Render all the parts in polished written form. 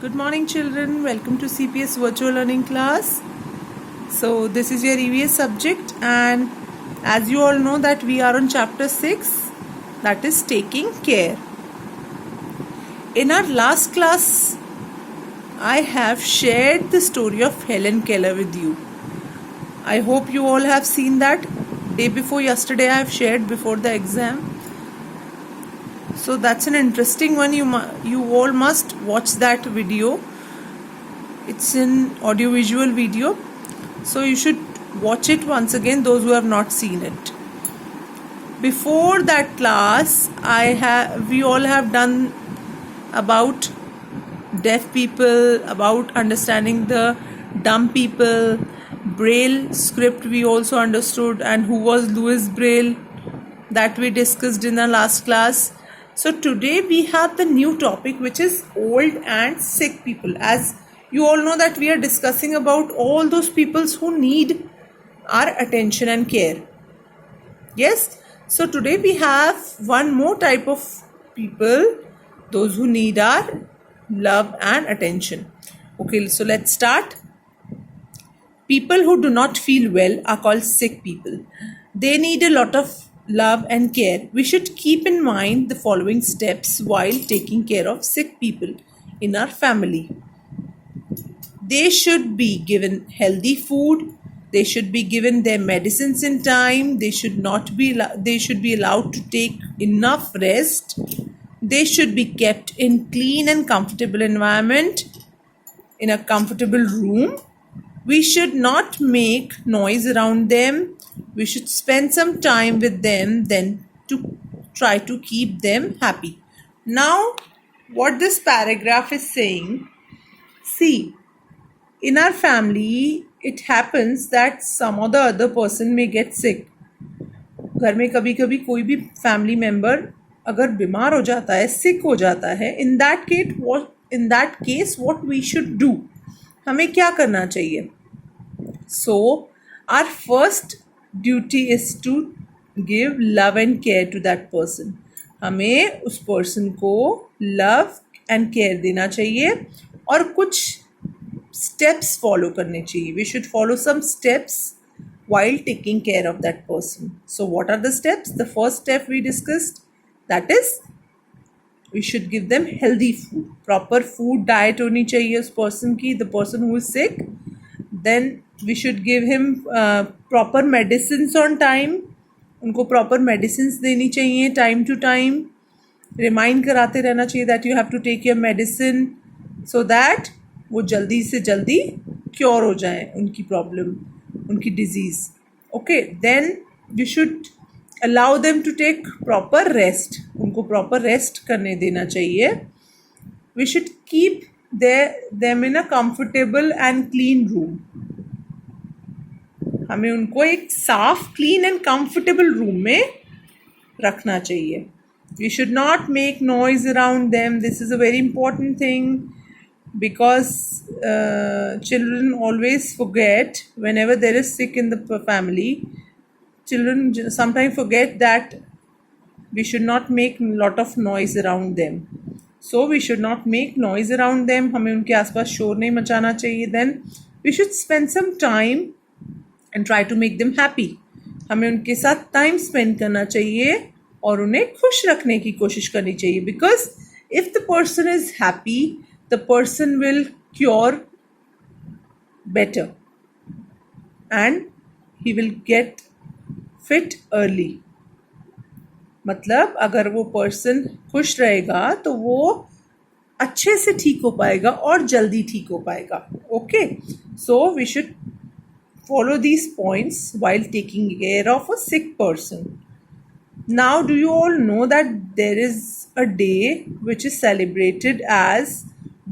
Good morning, children. Welcome to CPS virtual learning class. So this is your EVS subject, and as you all know that we are on chapter 6, that is taking care. In our last class, I have shared the story of Helen Keller with you. I hope you all have seen that. Day before yesterday I have shared before the exam. So that's an interesting one. You all must watch that video. It's an audiovisual video, so you should watch it once again, those who have not seen it. Before that class, we all have done about deaf people, about understanding the dumb people, Braille script we also understood, and who was Louis Braille, that we discussed in our last class. So today we have the new topic, which is old and sick people. As you all know that we are discussing about all those people who need our attention and care. Yes, so today we have one more type of people, those who need our love and attention. Okay, so let's start. People who do not feel well are called sick people. They need a lot of love and care. We should keep in mind the following steps while taking care of sick people in our family. They should be given healthy food. They should be given their medicines in time. They should be allowed to take enough rest. They should be kept in clean and comfortable environment, in a comfortable room. We should not make noise around them. We should spend some time with them, then to try to keep them happy. Now, what this paragraph is saying, see, in our family, it happens that some or the other person may get sick. घर में कभी कभी कोई भी family member अगर बीमार हो जाता है, सिक हो जाता है, in that case what we should do, हमें क्या करना चाहिए? So our first duty is to give love and care to that person. हमें उस person को love and care देना चाहिए और कुछ steps follow करने चाहिए. We should follow some steps while taking care of that person. So what are the steps? The first step we discussed, that is we should give them healthy food. Proper food diet होनी चाहिए उस person की, the person who is sick. Then we should give him proper medicines on time. उनको proper medicines देनी चाहिए time to time. Remind कराते रहना चाहिए that you have to take your medicine so that वो जल्दी से जल्दी क्योर हो जाए उनकी प्रॉब्लम, उनकी disease. Okay, then you should allow them to take proper rest. उनको प्रॉपर रेस्ट करने देना चाहिए. We should keep them in a comfortable and clean room. हमें उनको एक साफ, क्लीन एंड कंफर्टेबल रूम में रखना चाहिए. We should not make noise around them. This is a very important thing, because children always forget whenever there is sick in the family. Children sometimes forget that we should not make a lot of noise around them. So we should not make noise around them. हमें उनके आसपास शोर नहीं मचाना चाहिए. Then we should spend some time and try to make them happy. हमें उनके साथ time spend करना चाहिए और उन्हें खुश रखने की कोशिश करनी चाहिए. Because if the person is happy, the person will cure better and he will get fit early. मतलब अगर वो पर्सन खुश रहेगा तो वो अच्छे से ठीक हो पाएगा और जल्दी ठीक हो पाएगा. Okay, so we should follow these points while taking care of a sick person. Now, do you all know that there is a day which is celebrated as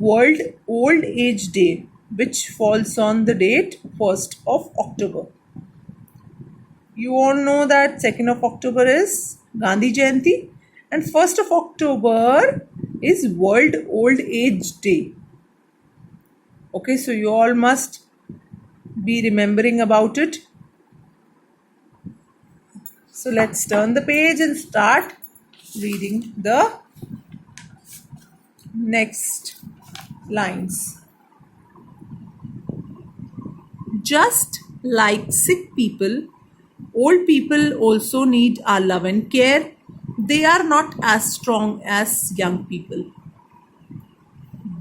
World Old Age Day, which falls on the date 1st of October. You all know that 2nd of October is Gandhi Jayanti and 1st of October is World Old Age Day. Okay, so you all must be remembering about it. So let's turn the page and start reading the next lines. Just like sick people, old people also need our love and care. They are not as strong as young people.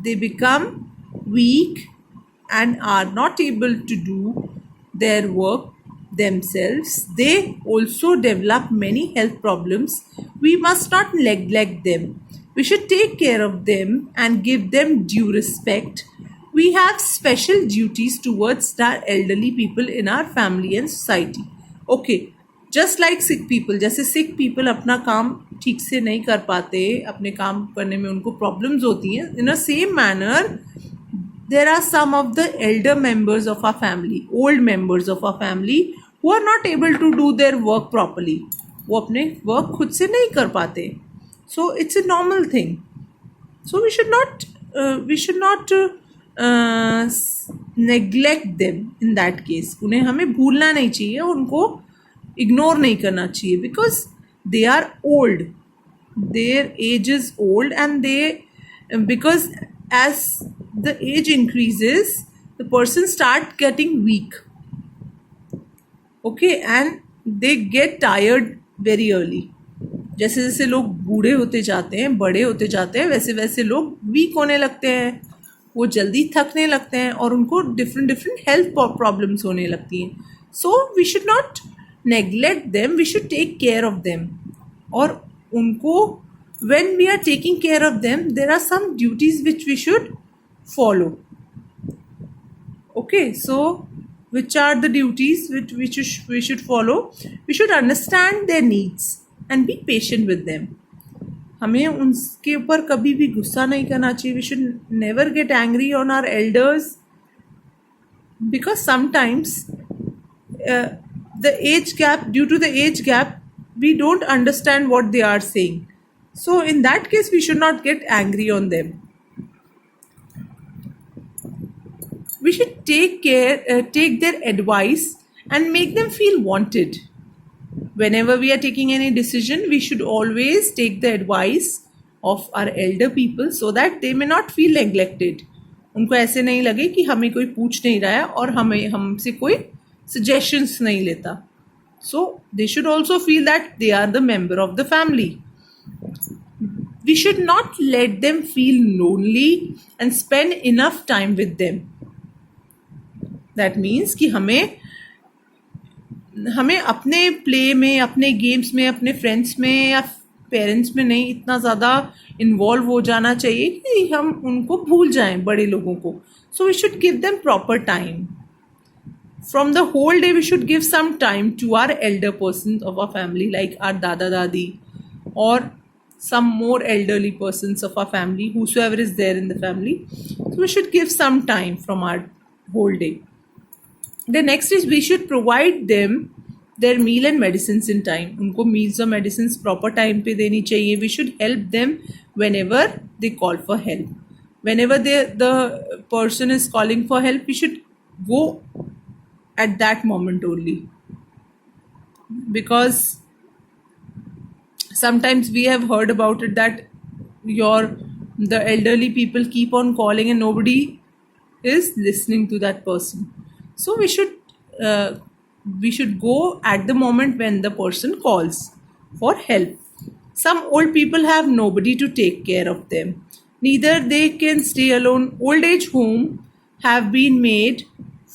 They become weak and are not able to do their work themselves. They also develop many health problems. We must not neglect them. We should take care of them and give them due respect. We have special duties towards the elderly people in our family and society. Okay, just like sick people, जैसे सिक people अपना काम ठीक से नहीं कर पाते, अपने काम करने में उनको प्रॉब्लम्स होती हैं, in a same manner there are some of the elder members of our family, old members of our family who are not able to do their work properly. वो अपने वर्क खुद से नहीं कर पाते. So it's a normal thing. So we should not neglect them in that case. उन्हें हमें भूलना नहीं चाहिए, उनको इग्नोर नहीं करना चाहिए, because they are old, their age is old and they because as the age increases the person start getting weak, okay, and they get tired very early. जैसे जैसे लोग बूढ़े होते जाते हैं, बड़े होते जाते हैं, वैसे वैसे लोग वीक होने लगते हैं, वो जल्दी थकने लगते हैं और उनको डिफरेंट हेल्थ प्रॉब्लम्स होने लगती हैं. So we should not neglect them, we should take care of them. और उनको when we are taking care of them, there are some duties which we should follow. Okay, so which are the duties which we should follow? We should understand their needs and be patient with them. हमें उनके ऊपर कभी भी गुस्सा नहीं करना चाहिए. We should never get angry on our elders, because sometimes due to the age gap, we don't understand what they are saying. So in that case, we should not get angry on them. We should take their advice and make them feel wanted. Whenever we are taking any decision, we should always take the advice of our elder people so that they may not feel neglected. उनको ऐसे नहीं लगे कि हमें कोई पूछ नहीं रहा है और हमसे कोई suggestions नहीं लेता. So they should also feel that they are the member of the family. We should not let them feel lonely and spend enough time with them. That means कि हमें अपने प्ले में, अपने गेम्स में, अपने friends में या parents में नहीं इतना ज़्यादा इन्वॉल्व हो जाना चाहिए कि हम उनको भूल जाएं, बड़े लोगों को. So we should give them proper time. From the whole day, we should give some time to our elder persons of our family, like our dada dadi or some more elderly persons of our family, whosoever is there in the family. So we should give some time from our whole day. The next is we should provide them their meal and medicines in time. उनको meals और medicines proper time पे देनी चाहिए. We should help them whenever they call for help. Whenever the person is calling for help, we should go at that moment only, because sometimes we have heard about it that the elderly people keep on calling and nobody is listening to that person. So we should go at the moment when the person calls for help. Some old people have nobody to take care of them, neither they can stay alone. Old age home have been made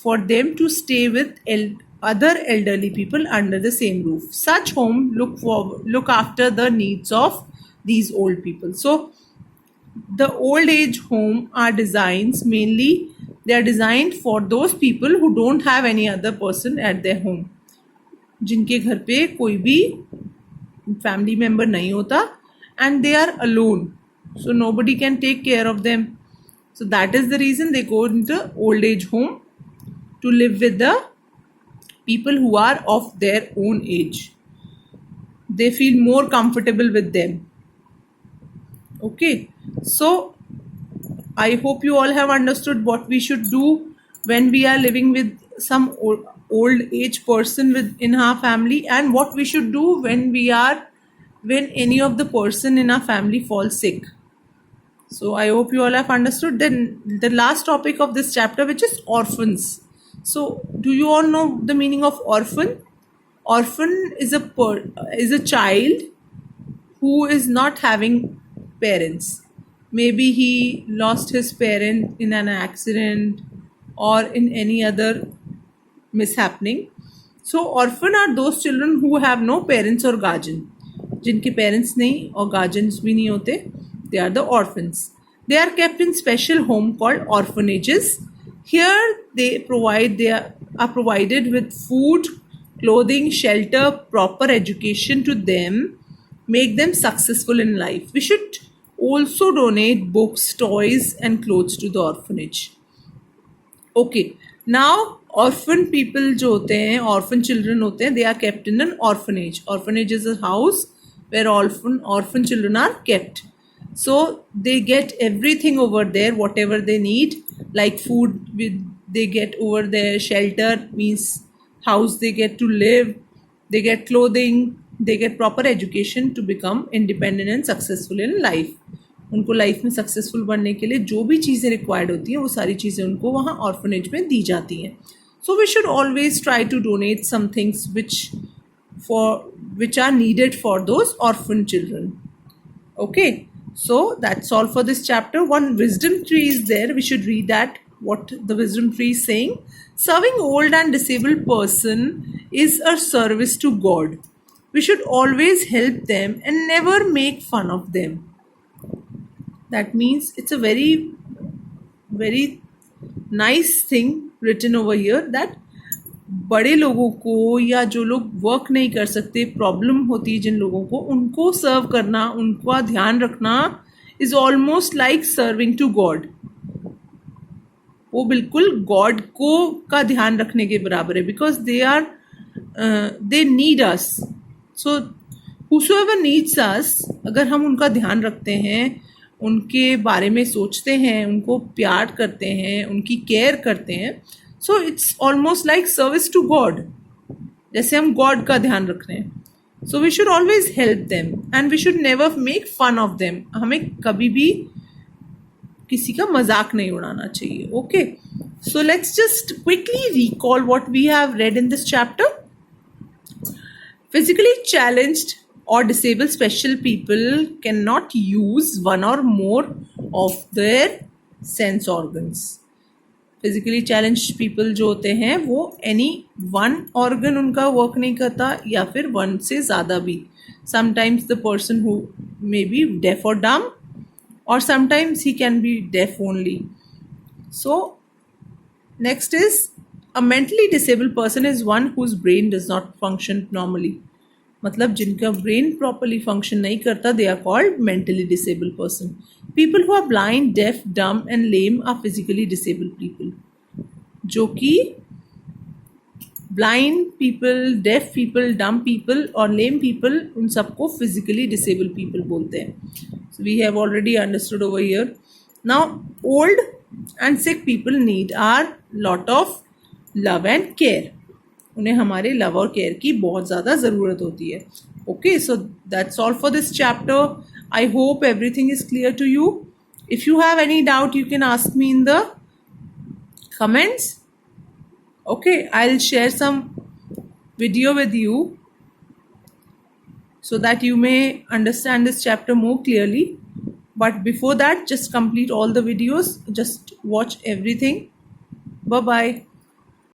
for them to stay with other elderly people under the same roof. Such home look after the needs of these old people. So the old age home are they are designed for those people who don't have any other person at their home, जिनके घर पे कोई भी family member नहीं होता and they are alone, so nobody can take care of them. So that is the reason they go into old age home, to live with the people who are of their own age. They feel more comfortable with them. Okay, so I hope you all have understood what we should do when we are living with some old age person in our family, and what we should do when any of the person in our family falls sick. So I hope you all have understood. Then the last topic of this chapter, which is orphans. So do you all know the meaning of orphan? Orphan is a child who is not having parents. Maybe he lost his parent in an accident or in any other mishappening. So orphan are those children who have no parents or guardian. जिनके parents नहीं और guardians भी नहीं होते, they are the orphans. They are kept in special home called orphanages. Here they are provided with food, clothing, shelter, proper education to them, make them successful in life. We should also donate books, toys, and clothes to the orphanage. Okay, now orphan people जो होते हैं, orphan children होते हैं, they are kept in an orphanage. Orphanage is a house where orphan children are kept. So they get everything over there, whatever they need, like food they get over there, shelter means house they get to live, they get clothing, they get proper education to become independent and successful in life. उनको life में successful बनने के लिए जो भी चीज़ें required होती हैं वो सारी चीज़ें उनको वहाँ ऑर्फनेज में दी जाती हैं. So we should always try to donate some things which are needed for those orphan children. Okay, so that's all for this chapter. One wisdom tree is there. We should read that, what the wisdom tree is saying. Serving old and disabled person is a service to God. We should always help them and never make fun of them. That means it's a very, very nice thing written over here that बड़े लोगों को या जो लोग work नहीं कर सकते, problem होती है जिन लोगों को, उनको सर्व करना, उनका ध्यान रखना is almost like serving to God. वो बिल्कुल गॉड को का ध्यान रखने के बराबर है, because they need us. So whosoever needs अस, अगर हम उनका ध्यान रखते हैं, उनके बारे में सोचते हैं, उनको प्यार करते हैं, उनकी केयर करते हैं, so it's almost like service to God, जैसे हम गॉड का ध्यान रख रहे हैं. So we should always help them and we should never make fun of them. हमें कभी भी किसी का मजाक नहीं उड़ाना चाहिए. Okay, so let's just quickly recall what we have read in this chapter. Physically challenged or disabled special people cannot use one or more of their sense organs. Physically challenged people जो होते हैं वो any one organ उनका work नहीं करता, या फिर one से ज़्यादा भी. Sometimes the person who may be deaf or dumb, or sometimes he can be deaf only. So next is, a mentally disabled person is one whose brain does not function normally. मतलब जिनका brain properly function नहीं करता, they are called mentally disabled person. People who are blind, deaf, dumb and lame are physically disabled people. जो कि blind people, deaf people, dumb people और lame people, उन सबको physically disabled people बोलते हैं. So we have already understood over here. Now old and sick people need are lot of love and care. उन्हें हमारे love और care की बहुत ज़्यादा ज़रूरत होती है. Okay, so that's all for this chapter. I hope everything is clear to you. If you have any doubt you can ask me in the comments. Okay, I will share some video with you so that you may understand this chapter more clearly. But before that, just complete all the videos. Just watch everything. Bye bye.